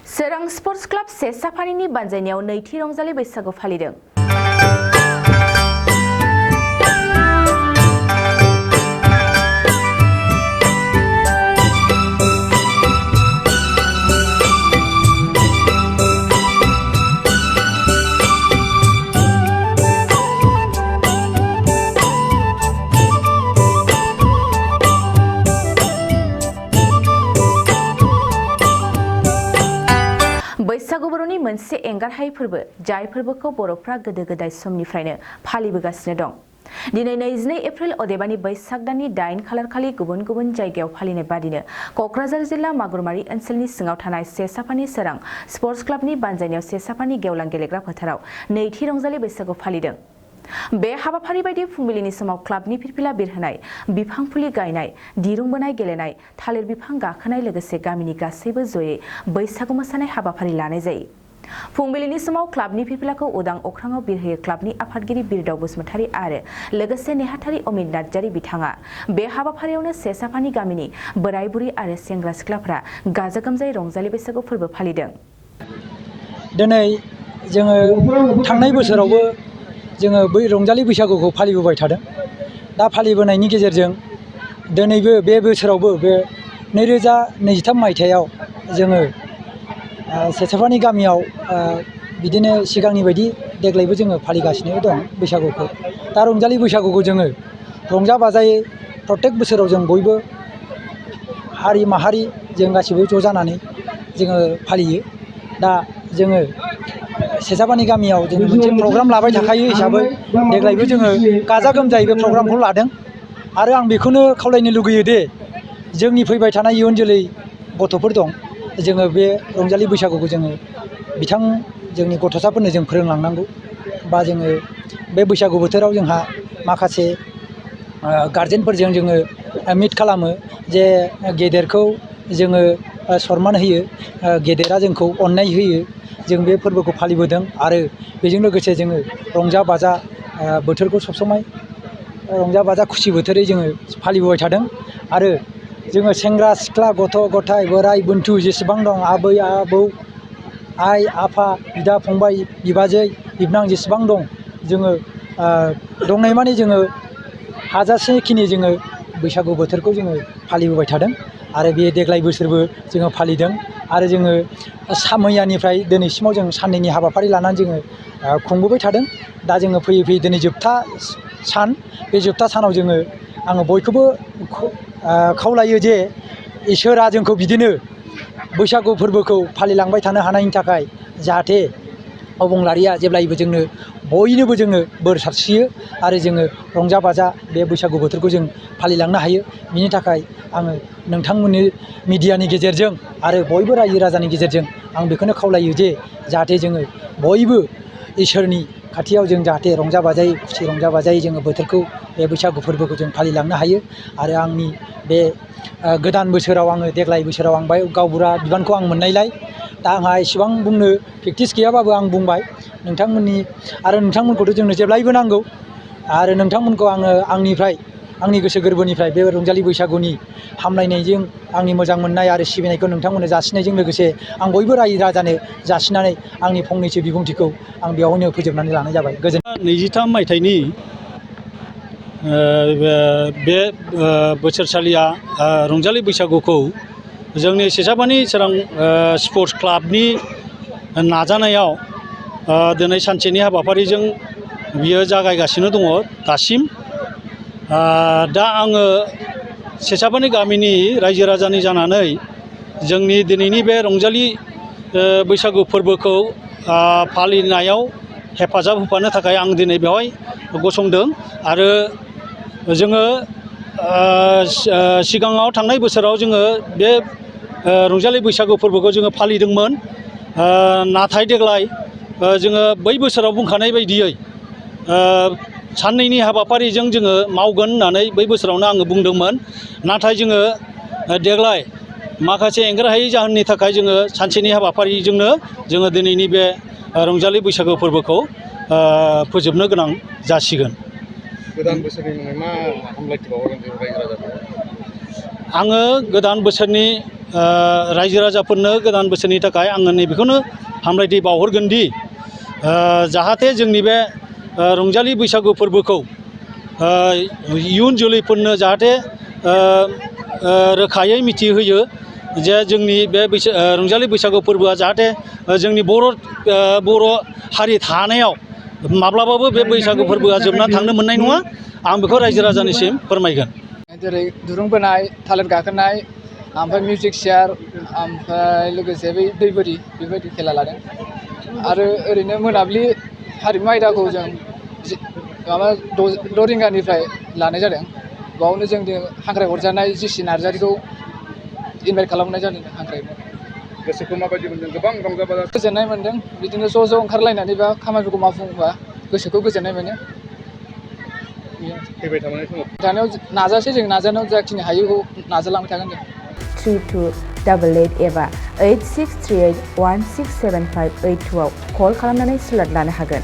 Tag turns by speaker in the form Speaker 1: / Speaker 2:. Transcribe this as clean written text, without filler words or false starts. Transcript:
Speaker 1: सोरां sports club सेसाफारिनि बानजायनायाव नैथि रंजालि बैसागु फालिदों। बैसागु बर'नि मोनसे एंगारहायै फोरबो जाय फोरबोखौ बर'फ्रा गोदो गोदाय समनिफ्रायनो फालिबोगासिनो दं। दिनै 22 एप्रिल अदेबानि बैसाग दाननि 8 खालार खालि गुबुन गुबुन जायगायाव फालिनाय बादिनो क'क्राझार जिल्ला मागुरमारि ओनसोलनि सिङाव थानाय सेसाफानि सोरां स्पर्ट्स क्लाबनि बानजायनायाव सेसाफानि गेवलां गेलेग्रा फोथाराव नैथि रंजालि बैसागु फालिदों। बे हाबाफारि बायदि फुंबिलिनि समाव क्लाबनि फिरफिला बिरहोनाय, बिफां फुलि गायनाय, दिरुं बोनाय गेलेनाय, थालिर बिफां गाखोनाय लोगोसे गामिनि गासैबो जयै बैसागु मोसानाय हाबाफारि लानाय जायो। फुंबिलिनि समाव क्लाबनि फिरफिलाखौ उदां अख्राङाव बिरहोयो क्लाबनि आफादगिरि बिरदाव बसुमतारी आरो लोगोसे नेहाथारि अमित नार्जारी बिथाङा। बे हाबाफारियावनो सेसाफानि गामिनि बोराय बुरै आरो सेंग्रा सिख्लाफोरा गाजा गोमजायै रंजालि बैसागु फोरबो फालिदों।
Speaker 2: दिनै जोङो थांनाय बोसोरावबो जोङो बै रंजालि बैसागुखौ फालिबोबाय थादों। दा फालिबोनायनि गेजेरजों दिनैबो बे बोसोरावबो बे 2023 मायथाइयाव जोङो सेसाफानि गामियाव बिदिनो सिगांनि बायदि देग्लायबो जोङो फालिगासिनो दं बैसागुखौ। दा रंजालि बैसागुखौ जोङो रंजा बाजायै प्रत्येक बोसोराव जों बयबो हारि माहारि जों गासिबो ज' जानानै जोङो फालियो। दा जोङो सेसाफानि गामियाव जोङो मोनसे प्रग्राम लाबाय थाखायो हिसाबै देग्लायबो जोङो गाजा गोमजायै बे प्रग्रामखौ लादों। आरो आं बेखौनो खावलायनो लुगैयो दे जोंनि फैबाय थानाय इयुन जोलै गथ'फोर दं, जोङो बे रंजालि बैसागुखौ जोङो जोंनि गथ'साफोरनो जों फोरोंलांनांगौ। बा जोङो बे बैसागु बोथोराव जोंहा माखासे गारजेनफोरजों जोङो मिट खालामो जे गेदेरखौ जोङो सनमान होयो, गेदेरा जोंखौ अननाय होयो। जों बे फोरबोखौ फालिबोदों आरो बेजों लोगोसे जोङो रंजा बाजा बोथोरखौ सबसमाय रंजा बाजा खुसि बोथोरै जोङो फालिबोबाय थादों। आरो जोङो सेंग्रा सिख्ला गथ' गथाय बोराइ बेन्थ जेसेबां दं आबै आबौ आइ आफा बिदा फंबाय बिबाजै बिबोनां जेसेबां दं, जोङो दंनायमानि जोङो हाजासेखिनि जोङो बैसागु बोथोरखौ जोङो फालिबोबाय थादों। आरो बे देग्लाय बोसोरबो जोङो फालिदों। आरो जोङो मैयानिफ्राय दिनैसिमाव जों साननैनि हाबाफारि लानानै जोङो खुंबोबाय थादों। दा जोङो फैयै फैयै दिनै जोबथा सान। बे जोबथा सानाव आङो बयखौबो खावलायो जे इसोरा जोंखौ बिदिनो बैसागु फोरबोखौ फालिलांबाय थानो हानायनि थाखाय जाहाथे अबंलारिया जेब्लायबो जोंनो बयनोबो जोङो बोर सारस्रियो आरो जोङो रंजा बाजा बे बैसागु बोथोरखौ जों फालिलांनो हायो। बिनि थाखाय आङो नोंथांमोननि मिडियानि गेजेरजों आरो बयबो रायजो राजानि गेजेरजों आं बेखौनो खावलायो जे जाहाथे जोङो बयबो इसोरनि खाथियाव जों जाहाथे रंजा बाजायै खुसि रंजा बाजायै जोङो बोथोरखौ बे बैसागु फोरबोखौ जों फालिलांनो हायो। आरो आंनि बे गोदान बोसोराव आङो देग्लाय बोसोराव आं गावबुरा बिबानखौ आं मोननायलाय दा आंहा इसेबां बुंनो प्रेक्टिस गैयाबाबो आं बुंबाय नोंथांमोनखौथ' जोंनो जेब्लायबो नांगौ। आरो नोंथांमोनखौ आङो आंनि गोसो गोरबोनिफ्राय बे रंजालि बैसागुनि हामलायनायजों आंनि मोजां मोननाय आरो सिबिनायखौ नोंथांमोननो जासिनायजों लोगोसे आं बयबो रायजो राजानो जासिनानै आंनि फंनैसो बिबुंथिखौ आं बेयावनो फोजोबनानै लानाय जाबाय। गोजोन
Speaker 3: 23 मायथाइनि बे बोसोरसालिया रंजालि बैसागुखौ जोंनि सेसाफानि सोरां स्पर्ट्स क्लाबनि नाजानायाव दिनै सानसेनि हाबाफारिजों बियो जागायगासिनो दङ दासिम। दा आङो सेसाफानि गामिनि रायजो राजानि जानानै जोंनि दिनैनि बे रंजालि बैसागु फोरबोखौ फालिनायाव हेफाजाब होफानो थाखाय आं दिनै बेवहाय गसंदों। आरो जोङो सिगाङाव थांनाय बोसोराव जोङो बे रंजालि बैसागु फोरबोखौ जोङो फालिदोंमोन। नाथाय देग्लाय जोङो बै बोसोराव बुंखानाय बायदियै साननैनि हाबाफारिजों जोङो मावगोन होननानै बै बोसोरावनो आङो बुंदोंमोन। नाथाय जोङो देग्लाय माखासे एंगारहायै जाहोननि थाखाय जोङो सानसेनि हाबाफारिजोंनो जोङो दिनैनि बे रंजालि बैसागु फोरबोखौ फोजोबनो गोनां जासिगोन।
Speaker 4: गोदान बोसोरनि मुङै मा हामलायथि बावहरगोन रायजो राजाफोरनो?
Speaker 3: आङो गोदान बोसोरनि रायजो राजाफोरनो गोदान बोसोरनि थाखाय आङो नैबेखौनो हामलायथि बावहरगोन दि जाहाथे जोंनि बे रंजालि बैसागु फोरबोखौ इयुन जोलैफोरनो जाहाथे रोखायै मिथिहोयो जे जोंनि बे रंजालि बैसागु फोरबोआ जाहाथे जोंनि बर' हारि थानायाव माब्लाबाबो बे बैसागु फोरबोआ जोबनानै थांनो मोननाय नङा आं बेखौ रायजो राजानिसिम फोरमायगोन।
Speaker 4: जेरै दुरुं बोनाय, थालिर गाखोनाय, ओमफ्राय मिउजिक चेयार, ओमफ्राय लोगोसे बै दै बोरि बेबायदि खेला लादों। आरो ओरैनो मोनाबिलि हारिमु आयदाखौ जों 6 रिंगानिफ्राय लानाय जादों। बावनो जों हांख्राय हरजानाय जिसि नार्जारिखौ इनभाइट खालामनाय जादों।
Speaker 5: गोसोखौ माबायदि मोन्दों? गोबां रंजा बाजा
Speaker 4: गोजोननाय मोन्दों। बिदिनो ज' ओंखारलायनानै बा खामानिफोरखौ मावफुंबा गोसोखौ गोजोननाय मोनो।
Speaker 5: फैबाय थानाय समाव
Speaker 4: दानायाव नाजासै, जों नाजानायाव जाखिनि हायो नाजालांबाय थागोन जों।
Speaker 1: 3288 एबा 8638167582 आव कल खालामनानै स्लट लानो हागोन।